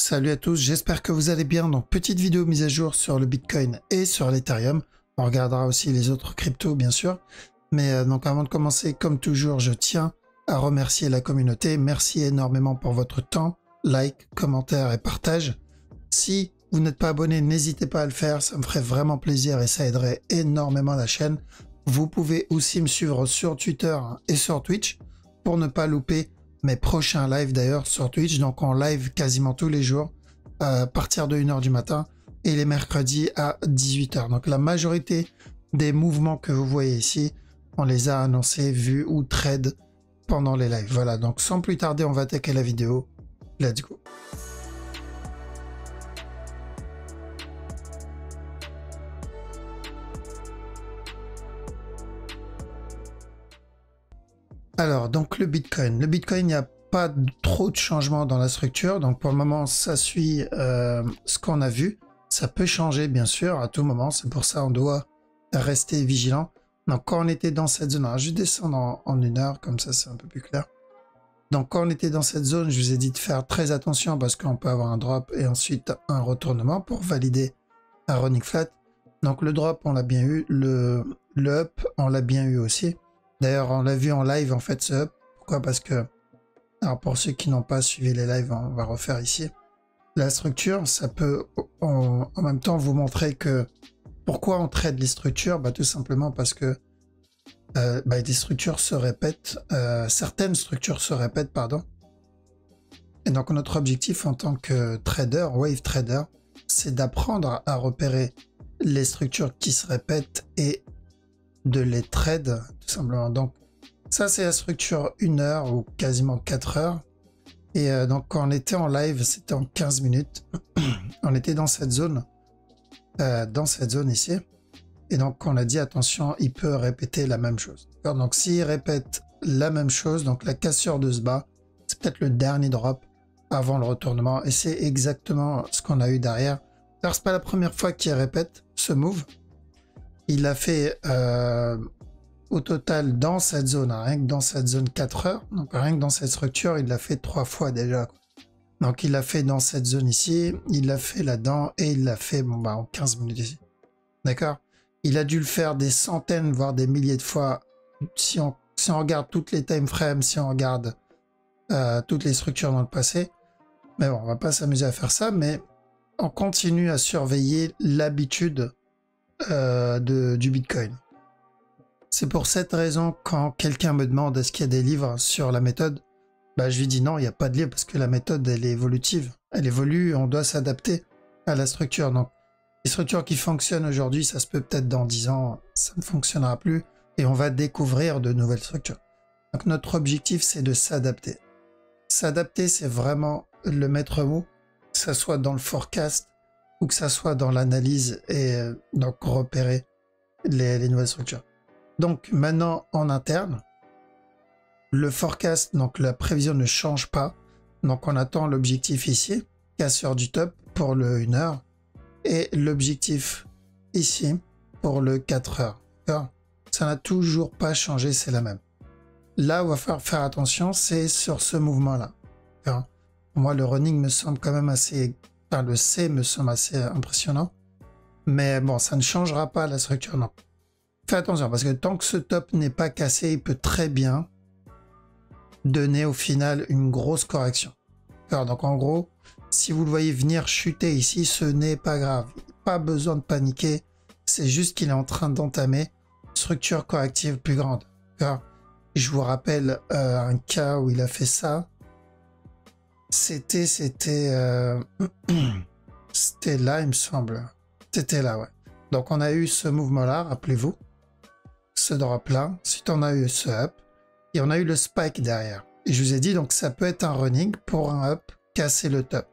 Salut à tous, j'espère que vous allez bien. Donc petite vidéo mise à jour sur le Bitcoin et sur l'Ethereum. On regardera aussi les autres cryptos bien sûr. Mais donc avant de commencer, comme toujours, je tiens à remercier la communauté. Merci énormément pour votre temps, like, commentaire et partage. Si vous n'êtes pas abonné, n'hésitez pas à le faire, ça me ferait vraiment plaisir et ça aiderait énormément la chaîne. Vous pouvez aussi me suivre sur Twitter et sur Twitch pour ne pas louper mes prochains lives d'ailleurs sur Twitch. Donc en live quasiment tous les jours à partir de 1h du matin et les mercredis à 18h. Donc la majorité des mouvements que vous voyez ici, on les a annoncés, vus ou trade pendant les lives. Voilà, donc sans plus tarder, on va attaquer la vidéo. Let's go. Alors, donc le Bitcoin. Le Bitcoin, il n'y a pas trop de changements dans la structure. Donc pour le moment, ça suit ce qu'on a vu. Ça peut changer, bien sûr, à tout moment. C'est pour ça qu'on doit rester vigilant. Donc quand on était dans cette zone, alors je vais descendre en 1 heure, comme ça c'est un peu plus clair. Donc quand on était dans cette zone, je vous ai dit de faire très attention parce qu'on peut avoir un drop et ensuite un retournement pour valider un running flat. Donc le drop, on l'a bien eu. Le up, on l'a bien eu aussi. D'ailleurs, on l'a vu en live, en fait, ce up. Pourquoi? Parce que, alors pour ceux qui n'ont pas suivi les lives, on va refaire ici. La structure, ça peut en même temps vous montrer que pourquoi on trade les structures? Bah, tout simplement parce que des structures se répètent, certaines structures se répètent, pardon. Et donc notre objectif en tant que trader, wave trader, c'est d'apprendre à repérer les structures qui se répètent et de les trade tout simplement. Donc ça c'est la structure 1 heure ou quasiment 4 heures. Et donc quand on était en live, c'était en 15 minutes. On était dans cette zone ici. Et donc on a dit attention, il peut répéter la même chose. Donc s'il répète la même chose, donc la cassure de ce bas, c'est peut-être le dernier drop avant le retournement. Et c'est exactement ce qu'on a eu derrière. Alors c'est pas la première fois qu'il répète ce move. Il a fait au total dans cette zone, rien que dans cette zone 4 heures, donc rien que dans cette structure, il l'a fait 3 fois déjà. Donc il l'a fait dans cette zone ici, il l'a fait là-dedans et il l'a fait en 15 minutes ici. D'accord? Il a dû le faire des centaines, voire des milliers de fois. Si on regarde toutes les time frames, si on regarde toutes les structures dans le passé. Mais bon, on va pas s'amuser à faire ça, mais on continue à surveiller l'habitude du Bitcoin. C'est pour cette raison, quand quelqu'un me demande est-ce qu'il y a des livres sur la méthode, bah, je lui dis non, il n'y a pas de livre parce que la méthode, elle est évolutive. Elle évolue, on doit s'adapter à la structure. Donc, les structures qui fonctionnent aujourd'hui, ça se peut peut-être dans 10 ans, ça ne fonctionnera plus et on va découvrir de nouvelles structures. Donc, notre objectif, c'est de s'adapter. S'adapter, c'est vraiment le maître mot, que ça soit dans le forecast ou que ça soit dans l'analyse et donc repérer les nouvelles structures. Donc maintenant en interne, le forecast, donc la prévision ne change pas. Donc on attend l'objectif ici, cassure du top pour le 1 heure et l'objectif ici pour le 4 heures. Ça n'a toujours pas changé, c'est la même. Là où il va falloir faire attention, c'est sur ce mouvement-là. Pour moi, le running me semble quand même assez... Enfin, le C me semble assez impressionnant. Mais bon, ça ne changera pas la structure, non. Fais attention, parce que tant que ce top n'est pas cassé, il peut très bien donner au final une grosse correction. Alors, donc en gros, si vous le voyez venir chuter ici, ce n'est pas grave. Pas besoin de paniquer. C'est juste qu'il est en train d'entamer une structure corrective plus grande. Alors, je vous rappelle un cas où il a fait ça. C'était là, il me semble. C'était là, ouais. Donc on a eu ce mouvement-là, rappelez-vous. Ce drop-là. Ensuite, on a eu ce up. Et on a eu le spike derrière. Et je vous ai dit, donc ça peut être un running pour un up, casser le top.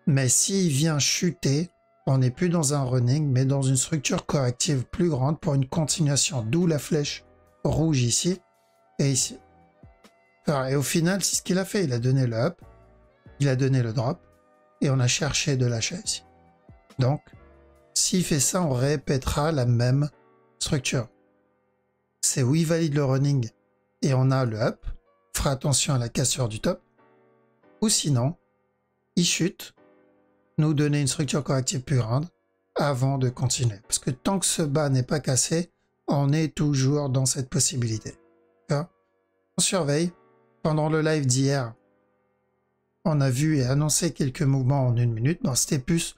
Mais s'il vient chuter, on n'est plus dans un running, mais dans une structure corrective plus grande pour une continuation. D'où la flèche rouge ici et ici. Alors, et au final, c'est ce qu'il a fait. Il a donné le up. Il a donné le drop et on a cherché de l'achat ici. Donc, s'il fait ça, on répétera la même structure. C'est où il valide le running et on a le up. Fera attention à la cassure du top. Ou sinon, il chute nous donner une structure corrective plus grande avant de continuer. Parce que tant que ce bas n'est pas cassé, on est toujours dans cette possibilité. On surveille. Pendant le live d'hier, on a vu et annoncé quelques mouvements en 1 minute. Non, c'était plus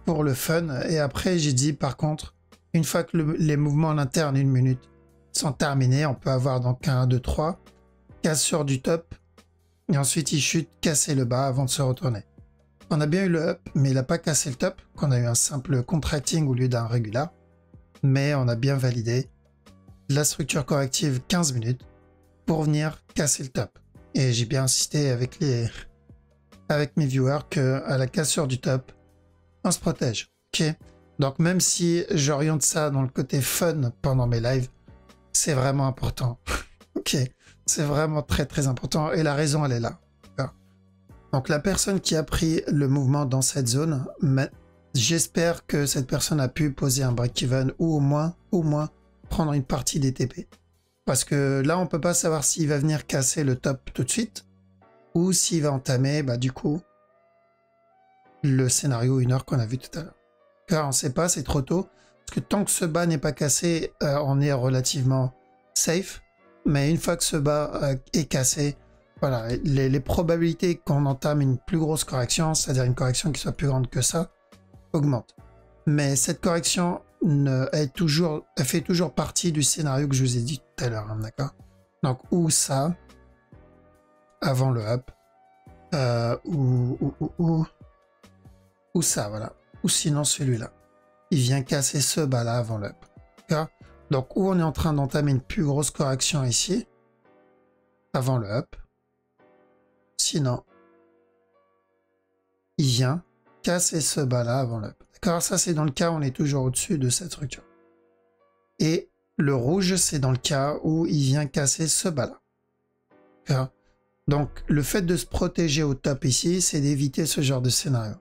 pour le fun. Et après, j'ai dit, par contre, une fois que les mouvements en interne 1 minute sont terminés, on peut avoir donc un 1, 2, 3, cassure du top, et ensuite il chute, casser le bas avant de se retourner. On a bien eu le up, mais il n'a pas cassé le top, qu'on a eu un simple contracting au lieu d'un régular. Mais on a bien validé la structure corrective 15 minutes pour venir casser le top. Et j'ai bien insisté avec mes viewers qu'à la cassure du top, on se protège. Ok. Donc même si j'oriente ça dans le côté fun pendant mes lives, c'est vraiment important. Ok. C'est vraiment très très important. Et la raison, elle est là. Donc la personne qui a pris le mouvement dans cette zone, j'espère que cette personne a pu poser un break-even ou au moins prendre une partie des TP. Parce que là, on peut pas savoir s'il va venir casser le top tout de suite ou s'il va entamer, du coup, le scénario 1 heure qu'on a vu tout à l'heure. Car on sait pas, c'est trop tôt. Parce que tant que ce bas n'est pas cassé, on est relativement safe. Mais une fois que ce bas est cassé, voilà, les probabilités qu'on entame une plus grosse correction, c'est-à-dire une correction qui soit plus grande que ça, augmentent. Mais cette correction elle fait toujours partie du scénario que je vous ai dit tout à l'heure, hein, d'accord? Donc, ou ça, avant le up, ou ça, voilà. Ou sinon celui-là. Il vient casser ce bas-là avant le up. D'accord? Donc, ou on est en train d'entamer une plus grosse correction ici, avant le up. Sinon, il vient casser ce bas-là avant le up. D'accord? Ça, c'est dans le cas où on est toujours au-dessus de cette structure. Et le rouge, c'est dans le cas où il vient casser ce bas-là. D'accord? Donc, le fait de se protéger au top ici, c'est d'éviter ce genre de scénario.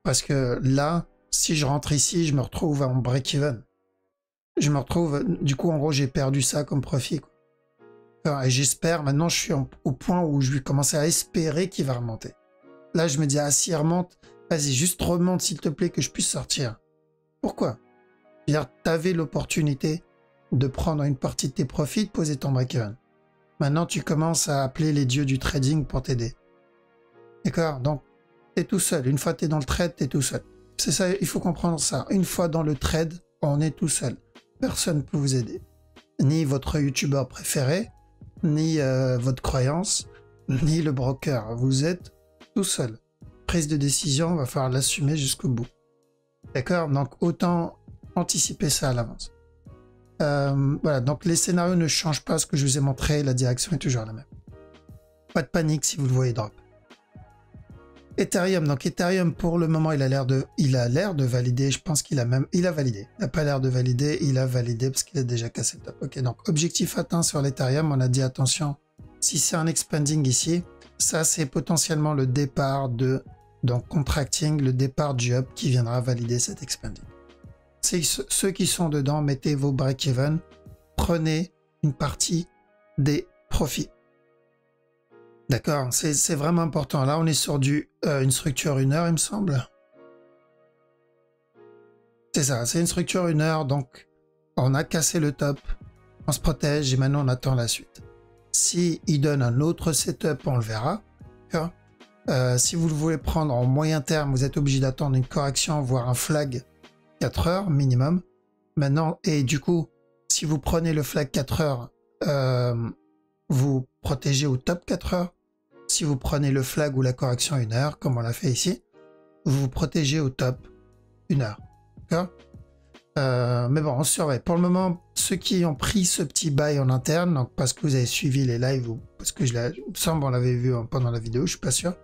Parce que là, si je rentre ici, je me retrouve en break-even. Je me retrouve, du coup, en gros, j'ai perdu ça comme profit, quoi. Et j'espère, maintenant, je suis au point où je vais commencer à espérer qu'il va remonter. Là, je me dis, ah, s'il remonte, vas-y, juste remonte, s'il te plaît, que je puisse sortir. Pourquoi? C'est-à-dire, tu avais l'opportunité de prendre une partie de tes profits, de poser ton break-even. Maintenant, tu commences à appeler les dieux du trading pour t'aider. D'accord? Donc, tu es tout seul. Une fois que tu es dans le trade, tu es tout seul. C'est ça, il faut comprendre ça. Une fois dans le trade, on est tout seul. Personne ne peut vous aider. Ni votre youtubeur préféré, ni votre croyance, ni le broker. Vous êtes tout seul. Prise de décision, va falloir l'assumer jusqu'au bout. D'accord? Donc, autant anticiper ça à l'avance. Voilà, donc les scénarios ne changent pas ce que je vous ai montré, la direction est toujours la même. Pas de panique si vous le voyez drop. Ethereum, donc Ethereum pour le moment il a l'air de valider, je pense qu'il a validé. Il n'a pas l'air de valider, il a validé parce qu'il a déjà cassé le top. Ok, donc objectif atteint sur l'Ethereum, on a dit attention, si c'est un expanding ici, ça c'est potentiellement le départ donc contracting, le départ du up qui viendra valider cet expanding. C'est ceux qui sont dedans, mettez vos break-even, prenez une partie des profits. D'accord, c'est vraiment important. Là, on est sur une structure 1 heure, il me semble. C'est ça, c'est une structure 1 heure, donc on a cassé le top, on se protège et maintenant on attend la suite. Si il donne un autre setup, on le verra. Si vous le voulez prendre en moyen terme, vous êtes obligé d'attendre une correction, voire un flag 4 heures minimum. Maintenant, et du coup, si vous prenez le flag 4 heures, vous protégez au top 4 heures. Si vous prenez le flag ou la correction 1 heure, comme on l'a fait ici, vous vous protégez au top 1 heure. D'accord? Mais bon, on surveille. Pour le moment, ceux qui ont pris ce petit bail en interne, donc parce que vous avez suivi les lives ou parce que il me semble on l'avait vu pendant la vidéo, je suis pas sûr.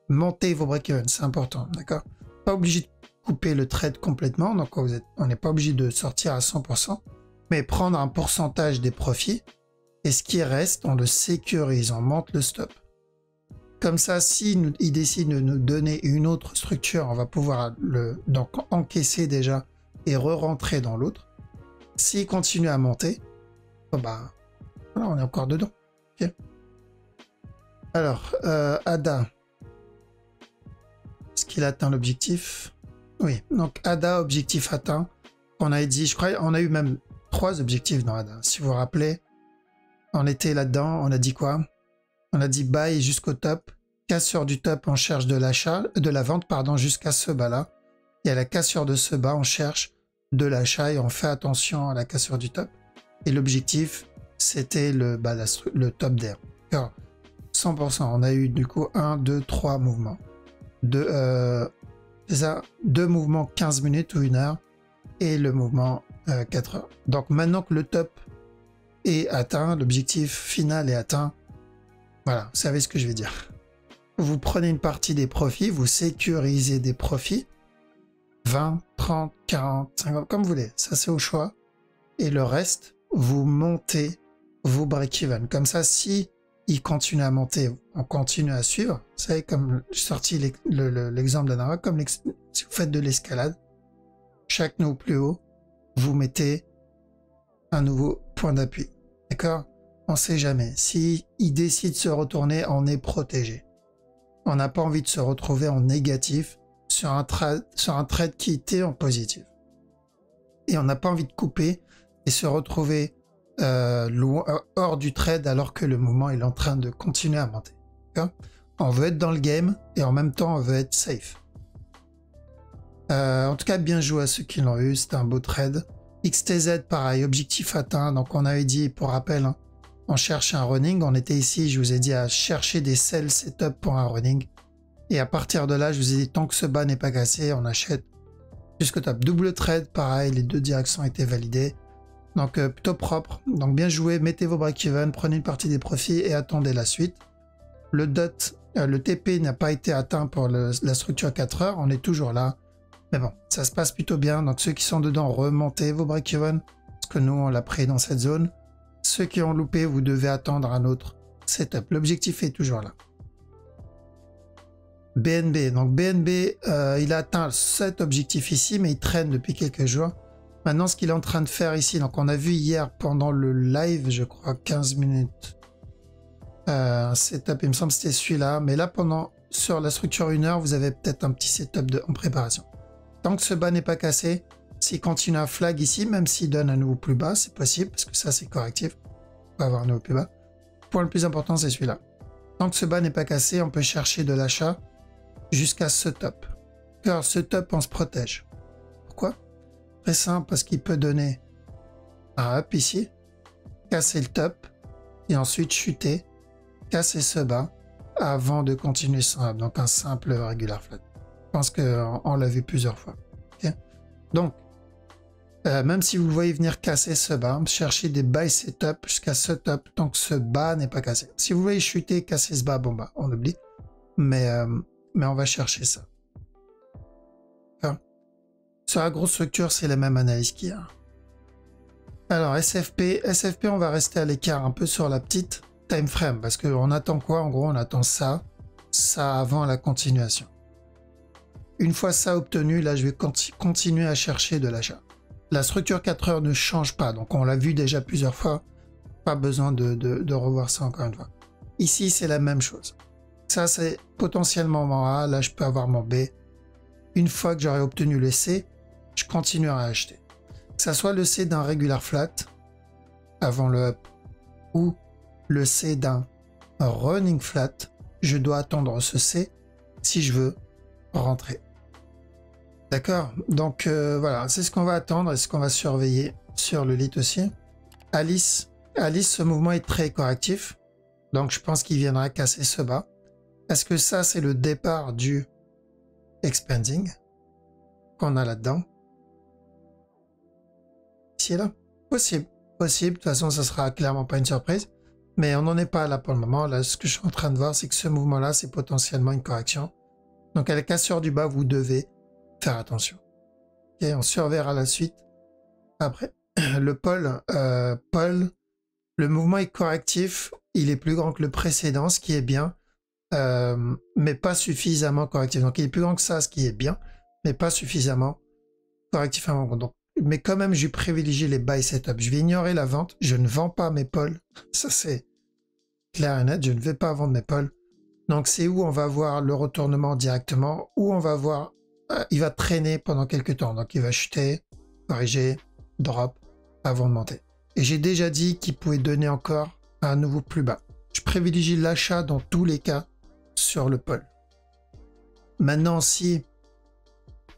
Montez vos break-even, c'est important, d'accord? Pas obligé de couper le trade complètement, donc on n'est pas obligé de sortir à 100%, mais prendre un pourcentage des profits et ce qui reste, on le sécurise, on monte le stop. Comme ça, s'il décide de nous donner une autre structure, on va pouvoir donc encaisser déjà et re-rentrer dans l'autre. S'il continue à monter, voilà, on est encore dedans. Okay. Alors, ADA. qu'il atteint l'objectif. Oui, donc ADA, objectif atteint. On avait dit, je crois, on a eu même 3 objectifs dans ADA. Si vous vous rappelez, on était là-dedans, on a dit quoi? On a dit buy jusqu'au top. Cassure du top, on cherche de l'achat, de la vente, pardon, jusqu'à ce bas-là. Et à la cassure de ce bas, on cherche de l'achat et on fait attention à la cassure du top. Et l'objectif, c'était le top d'air. 100%, on a eu du coup 1, 2, 3 mouvements. C'est ça, 2 mouvements 15 minutes ou 1 heure et le mouvement 4 heures. Donc maintenant que le top est atteint, l'objectif final est atteint, voilà, vous savez ce que je vais dire. Vous prenez une partie des profits, vous sécurisez des profits, 20, 30, 40, 50, comme vous voulez, ça c'est au choix. Et le reste, vous montez vos break-even. Comme ça, si il continue à monter, on continue à suivre. Vous savez, comme j'ai sorti l'exemple d'Anara, comme si vous faites de l'escalade, chaque nœud plus haut, vous mettez un nouveau point d'appui. D'accord? On ne sait jamais. Si il décide de se retourner, on est protégé. On n'a pas envie de se retrouver en négatif sur un trade qui était en positif. Et on n'a pas envie de couper et se retrouver hors du trade alors que le mouvement est en train de continuer à monter. On veut être dans le game et en même temps on veut être safe. En tout cas, bien joué à ceux qui l'ont eu, c'était un beau trade. XTZ, pareil, objectif atteint. Donc on avait dit, pour rappel, hein, on cherche un running. On était ici, je vous ai dit à chercher des sell setup pour un running. Et à partir de là, je vous ai dit, tant que ce bas n'est pas cassé, on achète jusqu'au top. Double trade, pareil, les 2 directions étaient validées. Donc plutôt propre. Donc bien joué, mettez vos break-even, prenez une partie des profits et attendez la suite. Le DOT, le TP n'a pas été atteint pour la structure 4 heures, on est toujours là. Mais bon, ça se passe plutôt bien. Donc ceux qui sont dedans, remontez vos break-even, parce que nous, on l'a pris dans cette zone. Ceux qui ont loupé, vous devez attendre un autre setup. L'objectif est toujours là. BNB. Donc BNB, il a atteint cet objectif ici, mais il traîne depuis quelques jours. Maintenant, ce qu'il est en train de faire ici, donc on a vu hier pendant le live, je crois, 15 minutes. Un setup, il me semble que c'était celui-là. Mais là, sur la structure 1 heure, vous avez peut-être un petit setup en préparation. Tant que ce bas n'est pas cassé, s'il continue à flag ici, même s'il donne un nouveau plus bas, c'est possible, parce que ça, c'est correctif. On peut avoir un nouveau plus bas. Le point le plus important, c'est celui-là. Tant que ce bas n'est pas cassé, on peut chercher de l'achat jusqu'à ce top. Car ce top, on se protège. Pourquoi? Très simple, parce qu'il peut donner un up ici, casser le top, et ensuite chuter, casser ce bas, avant de continuer son up. Donc un simple regular flat. Je pense qu'on l'a vu plusieurs fois. Okay? Donc, même si vous voyez venir casser ce bas, cherchez des buy setup jusqu'à ce top, tant que ce bas n'est pas cassé. Si vous voyez chuter, casser ce bas, bon bah, on oublie. Mais on va chercher ça. Sur la grosse structure, c'est la même analyse qu'il y a. Alors, SFP, on va rester à l'écart un peu sur la petite time frame, parce qu'on attend quoi? En gros, on attend ça avant la continuation. Une fois ça obtenu, là, je vais continuer à chercher de l'achat. La structure 4 heures ne change pas, donc on l'a vu déjà plusieurs fois. Pas besoin de revoir ça encore une fois. Ici, c'est la même chose. Ça, c'est potentiellement mon A. Là, je peux avoir mon B. Une fois que j'aurai obtenu le C, je continuerai à acheter. Que ça soit le C d'un regular flat avant le up ou le C d'un running flat, je dois attendre ce C si je veux rentrer. D'accord? Donc voilà, c'est ce qu'on va attendre et ce qu'on va surveiller sur le lit aussi. Alice, ce mouvement est très correctif. Donc je pense qu'il viendra casser ce bas. Est-ce que ça, c'est le départ du expanding qu'on a là-dedans? Ici et là? Possible. Possible. De toute façon, ça sera clairement pas une surprise. Mais on n'en est pas là pour le moment. Là, ce que je suis en train de voir, c'est que ce mouvement-là, c'est potentiellement une correction. Donc à la cassure du bas, vous devez faire attention. Et on surveillera la suite. Après, le Paul, le mouvement est correctif. Il est plus grand que le précédent, ce qui est bien. Mais pas suffisamment correctif. Donc il est plus grand que ça, ce qui est bien, mais pas suffisamment correctif à mon compte. Donc, mais quand même, je privilégie les buy setup. Je vais ignorer la vente. Je ne vends pas mes pôles. Ça, c'est clair et net. Je ne vais pas vendre mes pôles. Donc c'est où on va voir le retournement directement, où on va voir, il va traîner pendant quelques temps. Donc il va chuter, corriger, drop, avant de monter. Et j'ai déjà dit qu'il pouvait donner encore un nouveau plus bas. Je privilégie l'achat dans tous les cas sur le pôle. Maintenant, si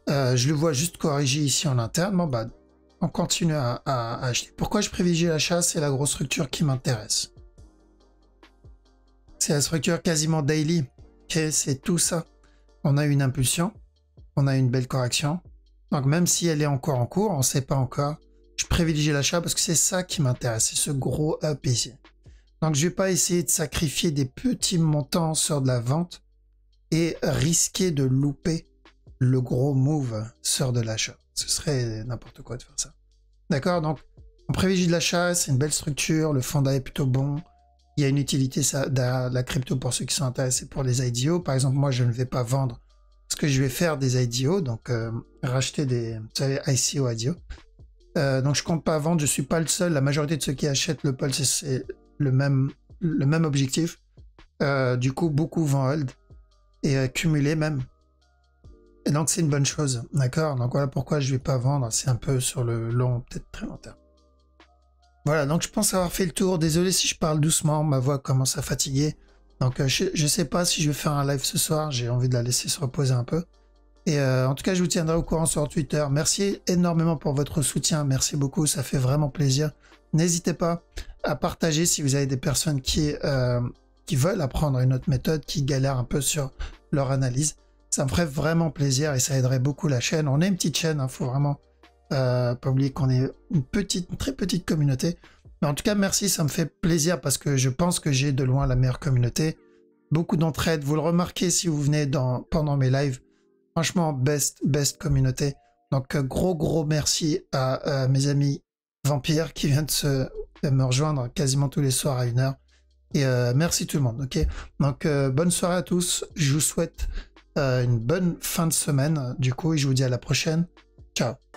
je le vois juste corriger ici en interne, bon bah, on continue à acheter. Pourquoi je privilégie l'achat? C'est la grosse structure qui m'intéresse. C'est la structure quasiment daily. Okay, c'est tout ça. On a une impulsion, on a une belle correction. Donc même si elle est encore en cours, on ne sait pas encore. Je privilégie l'achat parce que c'est ça qui m'intéresse, c'est ce gros up ici. Donc je ne vais pas essayer de sacrifier des petits montants sur de la vente et risquer de louper le gros move sur de l'achat. Ce serait n'importe quoi de faire ça. D'accord? Donc on privilégie de l'achat, c'est une belle structure, le fondat est plutôt bon. Il y a une utilité ça, de la crypto pour ceux qui sont intéressés pour les IDO. Par exemple, moi je ne vais pas vendre parce que je vais faire des IDO, donc racheter des, vous savez, ICO, IDO. Donc je compte pas vendre, je suis pas le seul. La majorité de ceux qui achètent le Pulse, c'est le même objectif. Du coup, beaucoup vont hold et cumuler même. Et donc c'est une bonne chose, d'accord? Donc voilà pourquoi je vais pas vendre. C'est un peu sur le long, peut-être très long terme. Voilà, donc je pense avoir fait le tour. Désolé si je parle doucement, ma voix commence à fatiguer. Donc je sais pas si je vais faire un live ce soir. J'ai envie de la laisser se reposer un peu. Et en tout cas, je vous tiendrai au courant sur Twitter. Merci énormément pour votre soutien. Merci beaucoup, ça fait vraiment plaisir. N'hésitez pas à partager si vous avez des personnes qui veulent apprendre une autre méthode, qui galèrent un peu sur leur analyse. Ça me ferait vraiment plaisir et ça aiderait beaucoup la chaîne. On est une petite chaîne, faut vraiment pas oublier qu'on est une très petite communauté. Mais en tout cas, merci, ça me fait plaisir parce que je pense que j'ai de loin la meilleure communauté. Beaucoup d'entraide, vous le remarquez si vous venez pendant mes lives. Franchement, best communauté. Donc, gros merci à mes amis vampires qui viennent de me rejoindre quasiment tous les soirs à 1h. Et merci tout le monde, ok? Donc, bonne soirée à tous. Je vous souhaite une bonne fin de semaine, du coup, et je vous dis à la prochaine. Ciao!